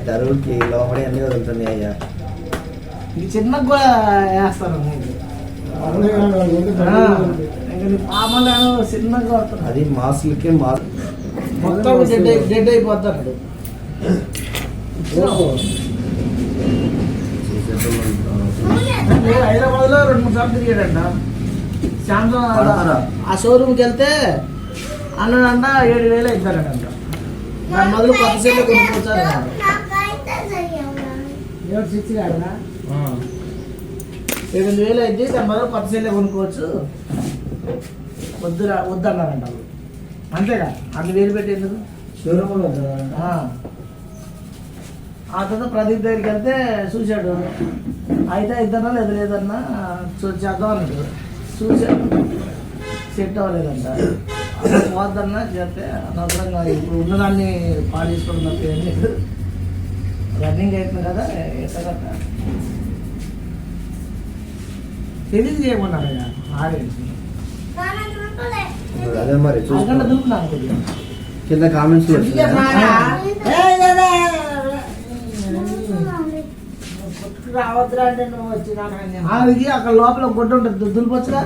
తరువుకి లోపడి అన్ని వదులుతుంది అయ్యా. చిన్నగా కూడా వేస్తారు పామలను చిన్నగా వస్తారు. అది మాస్లకే మొత్తం డెడ్ అయిపోతాడు. హైదరాబాద్ లో 2-3 సార్లు తిరిగాడంట. సాయంత్రం ఆ షోరూమ్కి వెళ్తే అన్నాడంట 7,000 ఇస్తారంట. దాని మొదలు కొత్త సెట్లు కొనుక్కొచ్చారు. 8,000 అయితే దాని మొదలు కొత్త సెల్లే కొనుక్కోవచ్చు, వద్దన్నారంట. అంతేగా అన్ని వేలు పెట్టేందుకు షోరూమ్. ఆ తర్వాత ప్రదీప్ దగ్గరికి వెళ్తే చూశాడు. అయితే ఇద్దన్నా లేదన్నా చేద్దాం అన్నాడు. చూశాడు, సెట్ అవ్వలేదంట. పోద్దన్నా చేస్తే అనవసరంగా ఇప్పుడు ఉన్నదాన్ని పాడు చేసుకోవడం తప్ప ఏం లేదు. రన్నింగ్ అవుతుంది కదా ఎట్లా తెలియదు చేయమన్నారు. అదే మరి దులుపున్నాను కొద్దిగా కింద కామెంట్స్ రావద్దురా అంటే నువ్వు వచ్చినా అక్కడ లోపల గుడ్డ ఉంటుంది, దులిపొచ్చురా.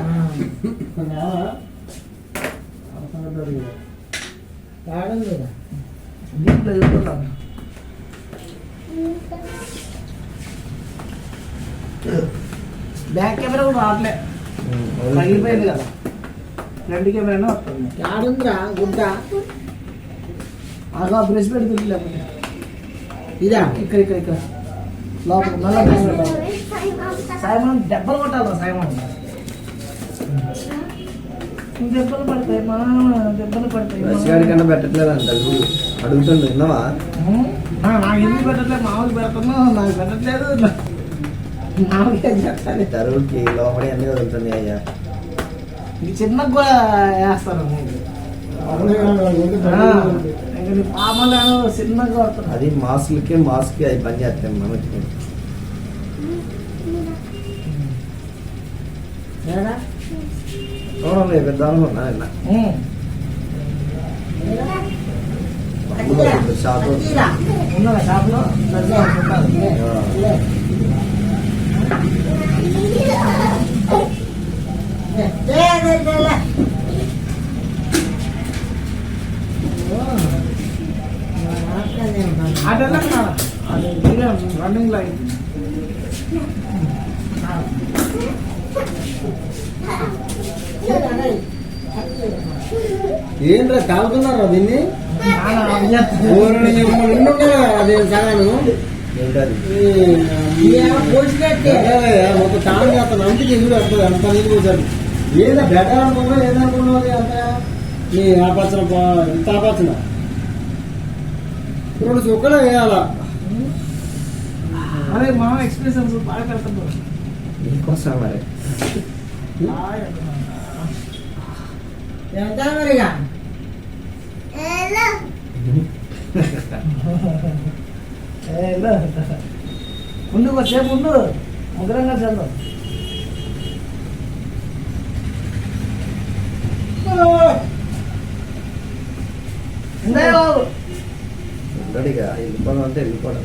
దీంట్లో చూస్తున్నాను. బ్యాక్ కెమెరా కూడా రావట్లే, తగిలిపోయింది కదా. ఫ్రంట్ కెమెరా వస్తుంది. ఆడుందిరా గుడ్డ అలా బ్రష్ పెట్టి లేకపోతే ఇదా ఇక్కడ లోపల నల్ల సాయమాన్ దెబ్బలు కొట్టాలి. సాయమాన్ దెబ్బలు పడతాయి, మా దెబ్బలు పడతాయి. కన్నా పెట్టట్లేదు అంట అడుగుతుంది. విన్నావా? నాకు ఎందుకు పెట్టట్లేదు? మామూలు పెడుతున్నా, నాకు పెట్టట్లేదు. తరువుకి లోపడి అన్ని వదులుతుంది అయ్యా. చిన్నగా కూడా వేస్తారు. పామలను చిన్నగా వస్తారు. అది మాస్లకే అది పని చేస్తాం మనకి. చూడండి పెద్ద అనుకున్నా షాప్ ఉన్నదా షాప్లో రన్నింగ్ లో ఏంట్రా తాగుతున్నారా దీన్ని? అదే సగాను ఒక తాగు చేస్తాను. అందుకే ఎదురు వస్తుంది అంత నీళ్ళు పోసాడు. ఏదో బెటర్ అనుకున్నా ఏదనుకున్నది అంత నీ ఆపర్చన ఇంత ఆపర్చన 2 చుక్కలు వేయాలా. అరే మా ఎక్స్ప్రెషన్స్ బాగా పెడుతున్నారు నీకోసం మరి. ఎంత మరిగా ఉండు కొద్దిసేపు ఉండు, ముగ్గురంగా చదువు. ఉండడిగా వెళ్ళిపోవడం అంటే వెళ్ళిపోవడం.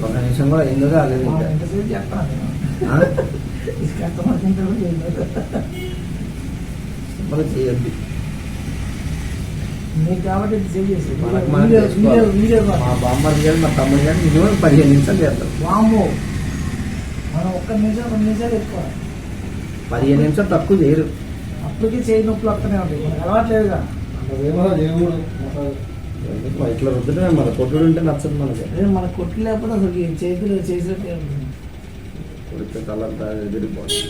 ఒక నిమిషం కూడా ఎందుకు కాలేదు. చేయద్దు మా బామ్మది కానీ మా తమ్ముడు కానీ మినిమం 15 నిమిషాలు చేస్తాం. వామ్మో మనం 1 నిమిషం 2 నిమిషాలు ఎక్కువ, 15 నిమిషాలు తక్కువ చేయరు. అప్పటికి చేయి నొప్పులు వస్తూనే ఉంటాయి, మనకు అలవాట్లేదుగా. ఇట్లా రుద్దునే మన కొట్టుడు ఉంటే నచ్చదు మనకి. మన కొట్టు లేకపోతే అసలు చేతులు చేసినట్టే ఉంటుంది. కొడితే తలంతా ఎదిరిపోతుంది.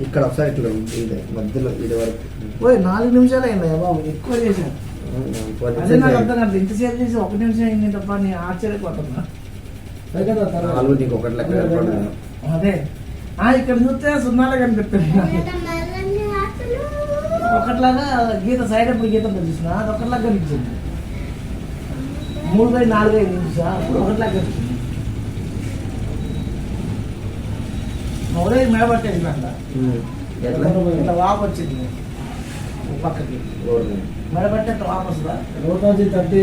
ఇక్కడ ఒకసారి ఇట్లా ఇదే మధ్యలో ఇది వరకు 4 నిమిషాలు అయిందా బాబు? ఎక్కువ చేశాను. అదే నాకు అర్థం కాదు, ఇంతసేపు చేసి 1 నిమిషం అయింది తప్ప నేను ఆశ్చర్యపోతున్నా. నీకు ఒకటి లెక్క. అదే ఇక్కడ చూస్తే 0 కనిపిస్తుంది. ఒకట్లాగా గీత సైడ్ ఎప్పుడు గీత ఉంటుంది చూసిన అది ఒకట్లాగా కనిపించింది 3/4 అయింది చూసా అప్పుడు ఒకట్లాగా కనిపించింది మొదలై మేడబట్టేది అంట ఎట్లా ఇట్లా వాపు వచ్చింది ఓ పక్కకి మెడబట్టే అట్లా వాపు వస్తుందా 2030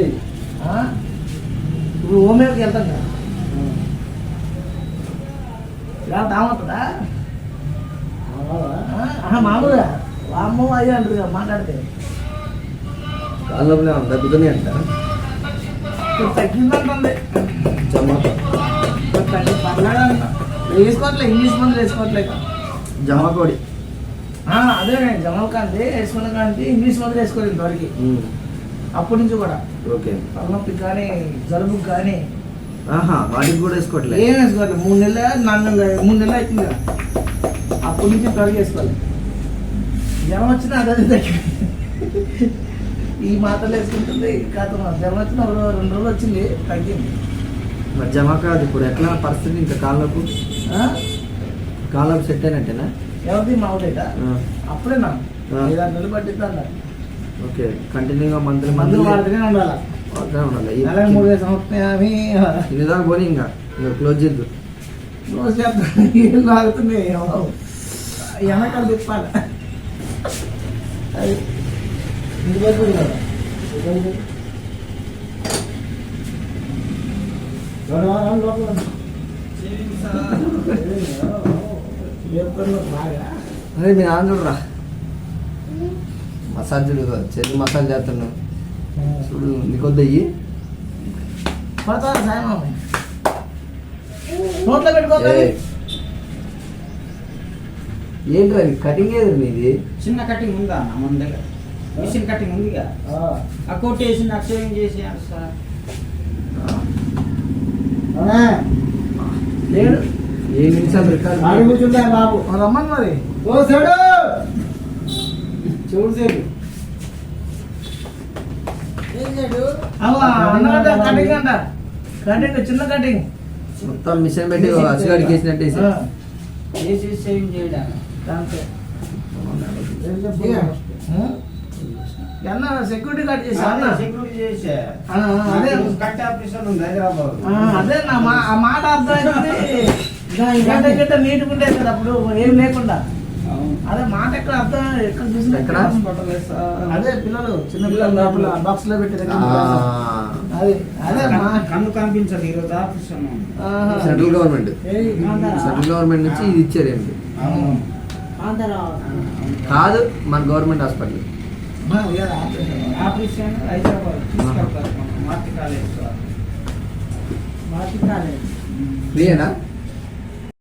ఇప్పుడు హోమియోకి వెళ్తాం కదా ఇలా తామవుతుందా మామూలుగా వామ్మో అయ్యి అంటారు కదా మాట్లాడితే కాళ్ళలో తగ్గుతూనే అంట ఇప్పుడు తగ్గిందంటుంది జమాక ఇప్పుడు పర్లేదంట వేసుకోవట్లే ఇంగ్లీష్ మందులు వేసుకోవట్లేక జమాకోడి అదే జమల్ కాంతి వేసుకున్న కాంతి ఇంగ్లీష్ మందులు వేసుకోలేదు ఇంతవరకు అప్పటి నుంచి కూడా ఓకే తలనొప్పికి కానీ జలుబుకి కానీ ఆహా వాటికి కూడా వేసుకోవట్లేదు ఏం వేసుకోవాలి 3 నెలలు 4 నెలలు 3 నెలలు అవుతుంది కదా అప్పటి నుంచి త్వరగా వేసుకోవాలి జ్వరం వచ్చినా అదే తగ్గి ఈ మాటలు వేసుకుంటుంది కాదు జ్వరం వచ్చిన 2 రోజులు వచ్చింది తగ్గింది మరి జమాక అది ఇప్పుడు ఎట్లా పరిస్థితి ఇంకా కాళ్ళకు సెట్ అయినట్టేనా ఎవరిది మావుడేట అప్పుడేనా 5-6 నెలలు పట్టిద్దా ఓకే కంటిన్యూగా మందులు వాడుతూనే ఉండాలి ఉండాలి నెలకు 3 సంవత్సరాలు ఇన్ని దాకా పోనీ ఇంకా క్లోజ్ చేద్దు రోజు చేస్తాను ఏళ్ళు ఆగుతుంది వెనకాల తిప్పాలి అది ఇంటి వైపు కదా లోపల బాగా అదే మీ నాన్న చూడరా మసాజ్ చెల్లి మసాజ్ చేస్తున్నావు చూడు నీకొద్దయ్యి పడతారు సాయం నోట్లో పెట్టుకోవాలి ఏంటి అది కటింగ్ ఏది మీది చిన్న కటింగ్ ఉందా అన్న మన దగ్గర మిషన్ కటింగ్ ఉందిగా ఆ కొట్టేసి నాకు షేవింగ్ చేసి సార్ లేడు 7 నిమిషాలు రికార్డు ఆడి కూర్చుంటా బాబు రమ్మని మరి ఓ సేడు చూడు సేడు అలా అన్నమాట కటింగ్ అంట కటింగ్ చిన్న కటింగ్ మొత్తం మిషన్ పెట్టి అసిగాడికి వేసినట్టు చేసి షేవింగ్ చేయడానికి దాంతో ఎన్న సెక్యూరిటీ కట్ చేసా అన్న సెక్యూరిటీ చేసే అదే కట్ ఆఫీసర్ ఉంది హైదరాబాద్ అదే నా ఆ మాట అర్థమైంది గంట గంట నీటుకుంటేది కదా అప్పుడు ఏం లేకుండా అదే మాట ఎక్కడ అర్థం ఎక్కడ చూసిన ఎక్కడ? అదే పిల్లలు చిన్న పిల్లలు లోపల బాక్స్ లో పెట్టి అదే అదే కన్ను కనిపించదు ఈరోజు ఆఫీసర్ సెంట్రల్ గవర్నమెంట్ నుంచి ఇది ఇచ్చారు ఏంటి కాదు మన గవర్నమెంట్ హాస్పిటల్ ఆఫీసర్ హైదరాబాద్ తీసుకెళ్తారు మార్కెట్ కాలేజ్ మార్కెట్ కాలేదు ఫ్రీయేనా